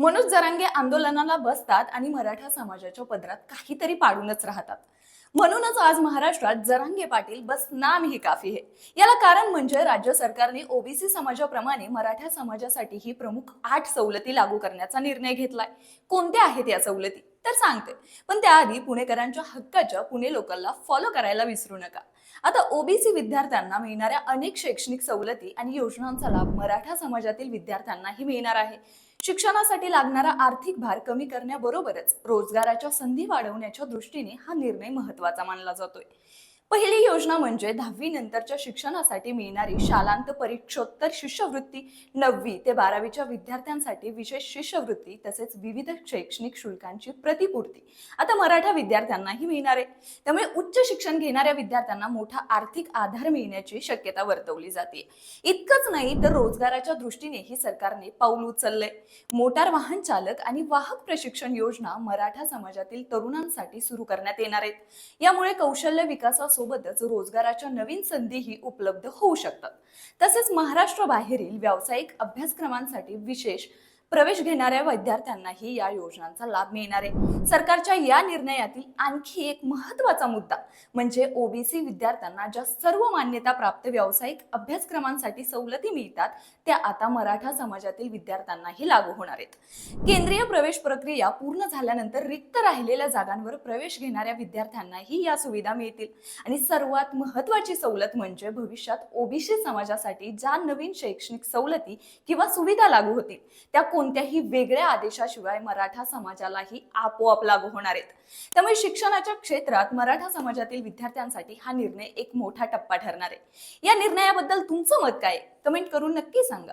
मनोज जरांगे आंदोलनाला बसतात आणि मराठा समाजाच्या पदरात काहीतरी पाडूनच राहतात। म्हणूनच आज महाराष्ट्रात जरांगे पाटील बस नाम ही काफी है। याला कारण म्हणजे राज्य सरकारने ओबीसी समाजाप्रमाणे मराठा समाजासाठीही प्रमुख 8 सवलती लागू करण्याचा निर्णय घेतलाय। कोणत्या आहेत या सवलती तर सांगते, पण त्याआधी पुणेकरांच्या हक्काच्या पुणे लोकलला फॉलो करायला विसरू नका। आता ओबीसी विद्यार्थ्यांना मिळणाऱ्या अनेक शैक्षणिक सवलती आणि योजनांचा लाभ मराठा समाजातील विद्यार्थ्यांनाही मिळणार आहे। शिक्षणासाठी लागणारा आर्थिक भार कमी करण्याबरोबरच रोजगाराच्या संधी वाढवण्याच्या दृष्टीने हा निर्णय महत्त्वाचा मानला जातोय। पहिली योजना म्हणजे 10वी नंतरच्या शिक्षणासाठी मिळणारी शालांत परीक्षोत्तर शिष्यवृत्ती। 9वी ते 12वीच्या विद्यार्थ्यांसाठी विशेष शिष्यवृत्ती तसेच विविध शैक्षणिक शुल्कांची प्रतिपूर्ती आता मराठा विद्यार्थ्यांनाही मिळणार आहे। त्यामुळे उच्च शिक्षण घेणाऱ्या विद्यार्थ्यांना मोठा आर्थिक आधार मिळण्याची शक्यता वर्तवली जाते। इतकंच नाही तर रोजगाराच्या दृष्टीनेही सरकारने पाऊल उचललंय। मोटार वाहन चालक आणि वाहक प्रशिक्षण योजना मराठा समाजातील तरुणांसाठी सुरू करण्यात येणार आहेत। यामुळे कौशल्य विकासासोबतच रोजगाराच्या नवीन संधीही उपलब्ध होऊ शकतात। तसेच महाराष्ट्र बाहेरील व्यावसायिक अभ्यासक्रमांसाठी विशेष प्रवेश घेणाऱ्या विद्यार्थ्यांनाही या योजनांचा लाभ मिळणार आहे। सरकारच्या या निर्णयातील आणखी एक महत्त्वाचा मुद्दा म्हणजे ओबीसी विद्यार्थ्यांना ज्या सर्व मान्यता प्राप्त व्यावसायिक अभ्यासक्रमांसाठी सवलती मिळतात त्या आता मराठा समाजातील विद्यार्थ्यांनाही लागू होणार आहेत। केंद्रीय प्रवेश प्रक्रिया पूर्ण झाल्यानंतर रिक्त राहिलेल्या जागांवर प्रवेश घेणाऱ्या विद्यार्थ्यांनाही या सुविधा मिळतील। आणि सर्वात महत्त्वाची सवलत म्हणजे भविष्यात ओबीसी समाजासाठी ज्या नवीन शैक्षणिक सवलती किंवा सुविधा लागू होतील त्या कोणत्याही वेगळ्या आदेशाशिवाय मराठा समाजालाही आपोआप लागू होणार आहेत। त्यामुळे शिक्षणाच्या क्षेत्रात मराठा समाजातील विद्यार्थ्यांसाठी हा निर्णय एक मोठा टप्पा ठरणार आहे। या निर्णयाबद्दल तुमचं मत काय? कमेंट करून नक्की सांगा।